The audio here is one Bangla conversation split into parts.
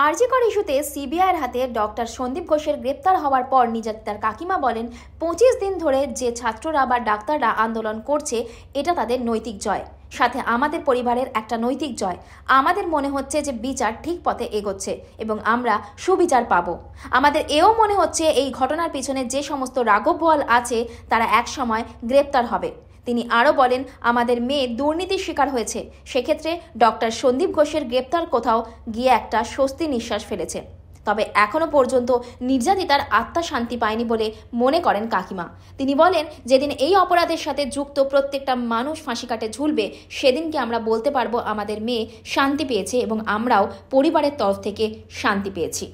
আরজি কর ইস্যুতে সিবিআইয়ের হাতে ডক্টর সন্দীপ ঘোষের গ্রেপ্তার হওয়ার পর তার কাকিমা বলেন ২৫ দিন ধরে যে ছাত্ররা বা ডাক্তাররা আন্দোলন করছে এটা তাদের নৈতিক জয়, সাথে আমাদের পরিবারের একটা নৈতিক জয়। আমাদের মনে হচ্ছে যে বিচার ঠিক পথে এগোচ্ছে এবং আমরা সুবিচার পাবো। আমাদের এও মনে হচ্ছে এই ঘটনার পিছনে যে সমস্ত রাঘব বোয়াল আছে তারা একসময় গ্রেপ্তার হবে। তিনি আরও বলেন, আমাদের মেয়ে দুর্নীতির শিকার হয়েছে, সেক্ষেত্রে ডক্টর সন্দীপ ঘোষের গ্রেপ্তার কোথাও গিয়ে একটা স্বস্তির নিঃশ্বাস ফেলেছে। তবে এখনও পর্যন্ত নির্যাতিতার আত্মা শান্তি পায়নি বলে মনে করেন কাকিমা। তিনি বলেন, যেদিন এই অপরাধের সাথে যুক্ত প্রত্যেকটা মানুষ ফাঁসি কাটে ঝুলবে সেদিনকে আমরা বলতে পারবো আমাদের মেয়ে শান্তি পেয়েছে এবং আমরাও পরিবারের তরফ থেকে শান্তি পেয়েছি।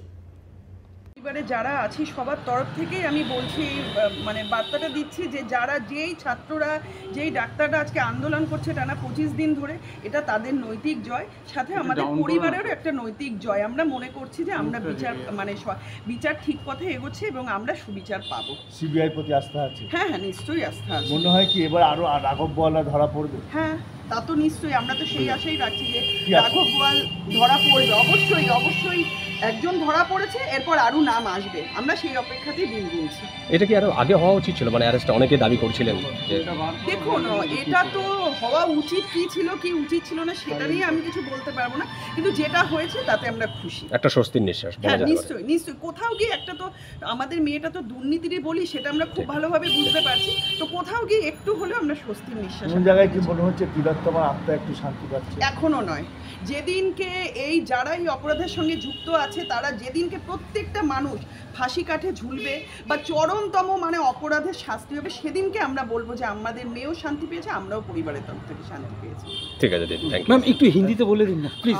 পরিবারে যারা আছি সবার তরফ থেকেই আমি বলছি, মানে বার্তাটা দিচ্ছি যে যারা যেই ছাত্ররা যেই ডাক্তাররা আজকে আন্দোলন করছে টানা ২৫ দিন ধরে, এটা তাদের নৈতিক জয়, সাথে আমাদের পরিবারেরও একটা নৈতিক জয়। আমরা মনে করছি যে আমরা বিচার ঠিক পথে এগোচ্ছে এবং আমরা সুবিচার পাবো। সিবিআই প্রতি আস্থা আছে? হ্যাঁ, নিশ্চয়ই আস্থা আছে। মনে হয় কি এবার আরো রাঘব বোয়ালরা ধরা পড়বে? হ্যাঁ, তা তো নিশ্চয়ই, আমরা তো সেই আশাই রাখছি যে রাঘব বোয়াল ধরা পড়বে। অবশ্যই অবশ্যই একজন ধরা পড়েছে, এরপর আরও নাম আসবে, আমরা সেই অপেক্ষাতেই দিন গুনছি। এটা কি আরো আগে হওয়া উচিত ছিল? মানে অ্যারেস্ট অনেকে দাবি করছিলেন যে দেখুন, এটা তো হওয়া উচিত কি ছিল কি উচিত ছিল না সেটা নিয়ে আমি কিছু বলতে পারবো না, কিন্তু যেটা হয়েছে তাতে আমরা খুশি। একটা স্বস্তির নিঃশ্বাস। হ্যাঁ, নিশ্চয়ই নিশ্চয়ই। কোথাও গিয়ে একটা তো আমাদের মেয়েটা তো দুর্নীতিরই বলি, সেটা আমরা খুব ভালোভাবে বুঝতে পারছি, তো কোথাও গিয়ে একটু হলেও আমরা স্বস্তির নিঃশ্বাস। কোন জায়গায় কি মনে হচ্ছে তিলোত্তমার আত্মা একটু শান্তি পাচ্ছে? এখনো নয়, যেদিনকে এই যারা এই অপরাধের সঙ্গে যুক্ত আছে তারা যেদিনকে প্রত্যেকটা মানুষ ফাঁসি কাঠে ঝুলবে বা চরমতম মানে অপরাধের শাস্তি হবে, সেদিনকে আমরা বলবো যে আমাদের মেয়েও শান্তি পেয়েছে, আমরাও পরিবারের তরফ থেকে শান্তি পেয়েছি। ঠিক আছে দিদি, থ্যাংক ইউ। ম্যাম একটু হিন্দিতে বলে দিন না প্লিজ।